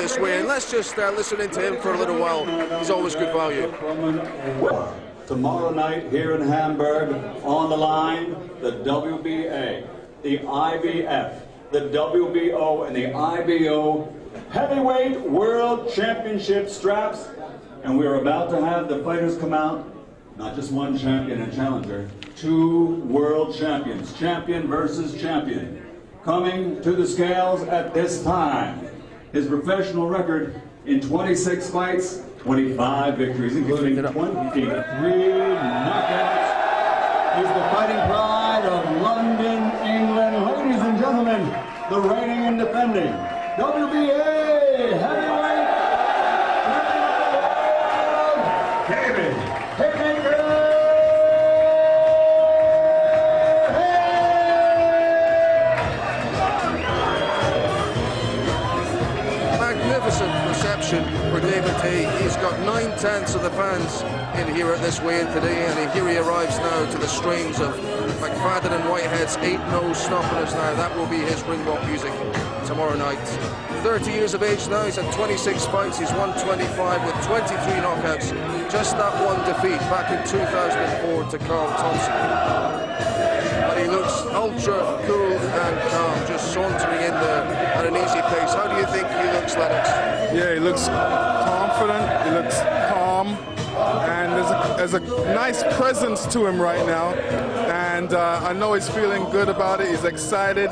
this way, and let's just listen into him for a little while. He's always good value. Tomorrow night here in Hamburg, on the line, the WBA, the IBF, the WBO, and the IBO Heavyweight World Championship straps. And we're about to have the fighters come out, not just one champion and challenger, 2 world champions, champion versus champion. Coming to the scales at this time, his professional record in 26 fights, 25 victories, including 23 knockouts. He's the fighting pride of London, England. Ladies and gentlemen, the reigning and defending WBA heavyweight champion of the world, David Haymaker. Magnificent reception for David Haye. He's got 9/10 of the fans in here at this weigh-in today, and here he arrives now to the strains of McFadden and Whitehead's Ain't No Stopping Us Now. That will be his ring-walk music tomorrow night. 30 years of age now, he's had 26 fights, he's won 25 with 23 knockouts. Just that one defeat back in 2004 to Carl Thompson. But he looks ultra cool and calm, just sauntering in there at an easy pace. How do you think he looks, Lennox? Yeah, he looks confident, he looks calm, and there's a nice presence to him right now. And I know he's feeling good about it, he's excited.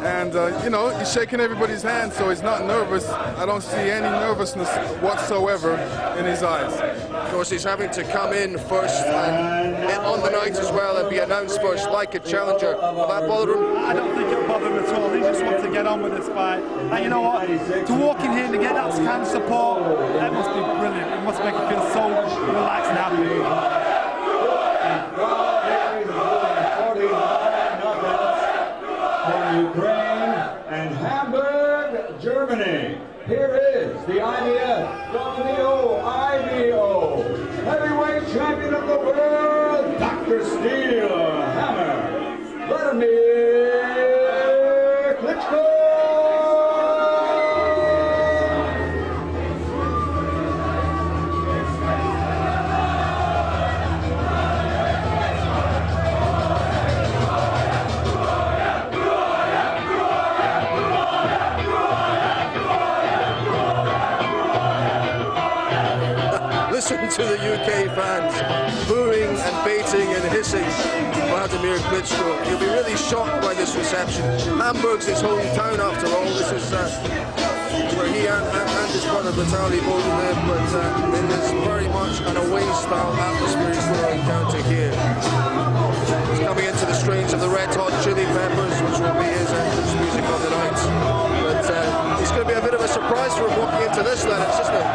And, you know, he's shaking everybody's hand, so he's not nervous. I don't see any nervousness whatsoever in his eyes. Of course, he's having to come in first and on the night as well and be announced first like a challenger. Will that bother him? I don't think it'll bother him at all. He just wants to get on with this fight. And you know what? To walk in here and to get that kind of support, that must be brilliant. It must make you feel so relaxed and happy. Ukraine and Hamburg, Germany. Here is the IBF, WBO, IBO Heavyweight Champion of the World, Dr. Steel Hammer, Vladimir Klitschko. Listen to the UK fans booing and baiting and hissing Vladimir Klitschko. You'll be really shocked by this reception. Hamburg's his hometown after all. This is where he and his brother Vitaly both live, but it is very much an away-style atmosphere he's going to encounter here. He's coming into the strains of the Red Hot Chili Peppers, which will be his entrance music on the night. But it's going to be a bit of a surprise for him walking into this, Lennox, isn't it?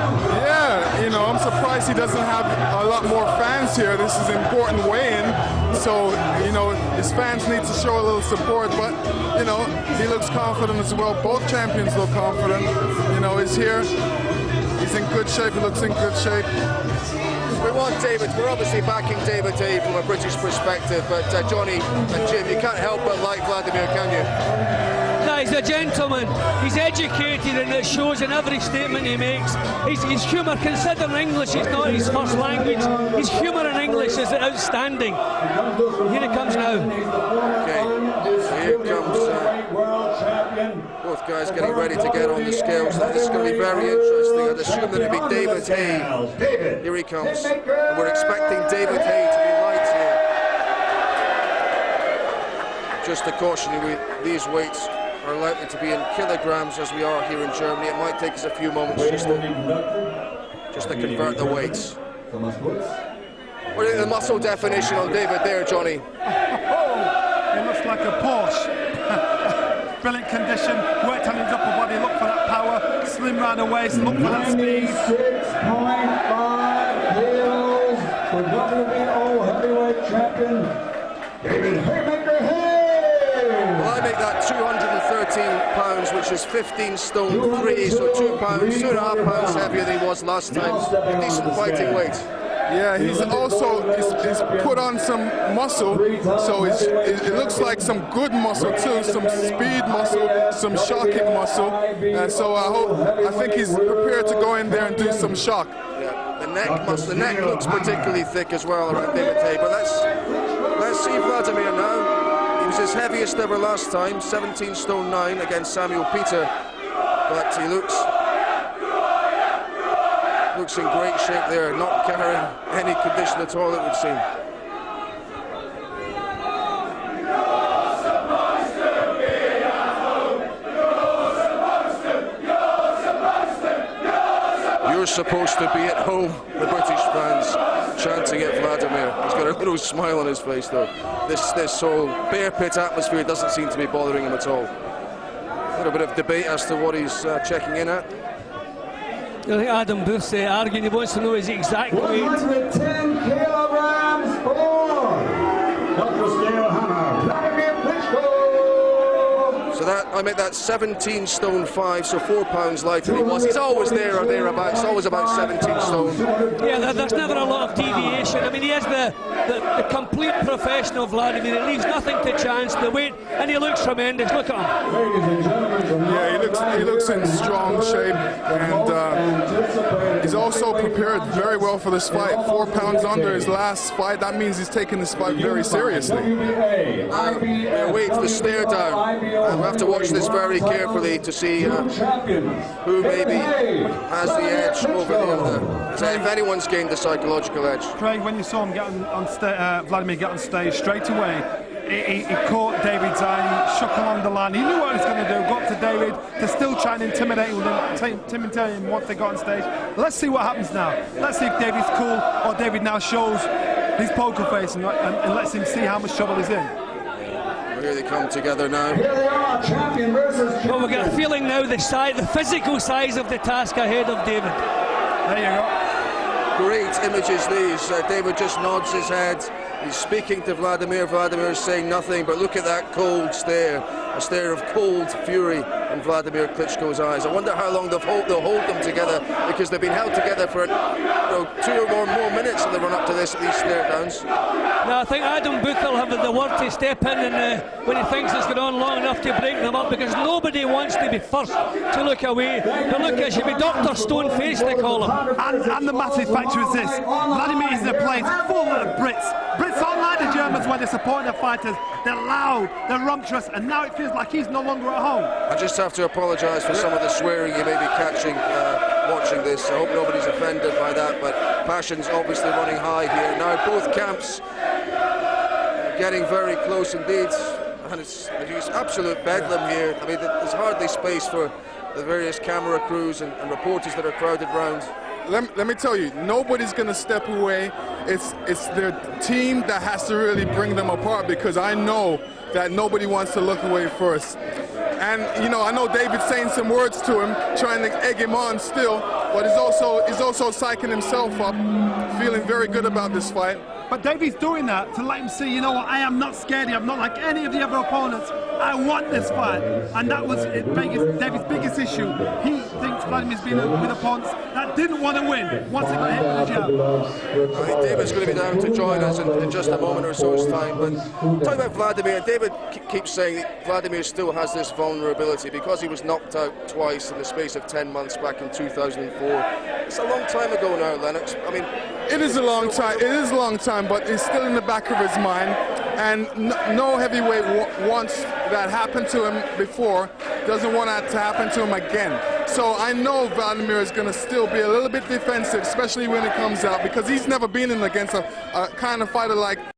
Yeah, you know, I'm surprised he doesn't have a lot more fans here. This is an important weigh-in, so, you know, his fans need to show a little support, but, you know, he looks confident as well. Both champions look confident. You know, he's here, he's in good shape, he looks in good shape. We want David, we're obviously backing David Haye from a British perspective, but Johnny and Jim, you can't help but like Vladimir, can you? No, he's a gentleman, he's educated, and it shows in every statement he makes. His humour, considering English is not his first language, his humour in English is outstanding. Here it comes now. Okay, so here comes both guys getting ready to get on the scales. This is going to be very interesting. I'd assume that it'll be David Haye. Here he comes. And we're expecting David Haye to be light here. Just to caution you, these weights are likely to be in kilograms as we are here in Germany. It might take us a few moments just to convert the weights. What do you think of the muscle definition on David there, Johnny? It looks like a Porsche. Brilliant condition, worked on his upper body, look for that power, slim round the waist, look for that speed. 96.5 kilos for WBO heavyweight champion, David Haymaker Haye. Well, I make that 213 pounds, which is 15 stone 3, so 2 pounds, 2.5 pounds heavier than he was last time. A decent fighting weight. Yeah, he's put on some muscle, so it looks like some good muscle too, some speed muscle, some shocking muscle. So I think he's prepared to go in there and do some shock. Yeah, the neck looks particularly thick as well around David Haye. But let's see Vladimir now. He was his heaviest ever last time, 17 stone 9 against Samuel Peter, but he looks in great shape there, not carrying any condition at all, it would seem. You're supposed to be at home, the British fans chanting at Vladimir. He's got a little smile on his face though. This whole bear pit atmosphere doesn't seem to be bothering him at all. A little bit of debate as to what he's checking in at. I think Adam Booth's arguing, he wants to know his exact weight. 110 kilograms for Dr. Steel Hammer, Vladimir Klitschko. So I make that 17 stone 5, so 4 pounds lighter than he was. He's always there or thereabouts, always about 17 stone. Yeah, there's never a lot of deviation. I mean, he is the complete professional Vladimir. It leaves nothing to chance. The weight, and he looks tremendous. Look at him. Yeah, he looks in strong shape, and he's also prepared very well for this fight. 4 pounds under his last fight. That means he's taking this fight very seriously. Wait, the stare down. We'll have to watch this very carefully to see who maybe has the edge over the other. So if anyone's gained the psychological edge. Craig, when you saw him Vladimir get on stage straight away, he caught David's eye, shook him on the line. He knew what he was going to do. Got to David to still try and intimidate him once they got on stage. Let's see what happens now. Let's see if David's cool or David now shows his poker face and lets him see how much trouble he's in. Here they come together now. Here they are, champion versus champion. Well, we've got a feeling now the physical size of the task ahead of David. There you go. Great images these. David just nods his head. He's speaking to Vladimir. Vladimir is saying nothing, but look at that cold stare. A stare of cold fury in Vladimir Klitschko's eyes. I wonder how long they'll hold them together, because they've been held together for 2 or more minutes in the run up to these stare downs. Now I think Adam Booth will have the word to step in and when he thinks it's gone on long enough to break them up, because nobody wants to be first to look away. But look, it should be Dr. Stone-Face, they call him. And the massive factor is this: Vladimir is in a place full of Brits. Brits aren't like the Germans when they're supporting their fighters. They're loud, they're rumptuous, and now it feels like he's no longer at home. I just have to apologise for some of the swearing you may be catching watching this. I hope nobody's offended by that, but passion's obviously running high here. Now both camps getting very close indeed, and it's absolute bedlam here. I mean, there's hardly space for the various camera crews and reporters that are crowded round. Let me tell you, nobody's going to step away. It's their team that has to really bring them apart, because I know that nobody wants to look away first. And I know David's saying some words to him, trying to egg him on still, but he's also psyching himself up, feeling very good about this fight. But David's doing that to let him see, you know what, I am not scared, I'm not like any of the other opponents. I want this fight. And that was David's biggest issue. He thinks Vladimir's been with opponents that didn't want to win once he got hit with the jab. I think David's going to be down to join us in just a moment or so's time. But talking about Vladimir, David keeps saying that Vladimir still has this vulnerability because he was knocked out twice in the space of 10 months back in 2004. It's a long time ago now, Lennox. I mean, it is a long time. It is a long time, but it's still in the back of his mind. And no heavyweight wants that happened to him before, doesn't want that to happen to him again. So I know Vladimir is going to still be a little bit defensive, especially when it comes out, because he's never been in against a kind of fighter like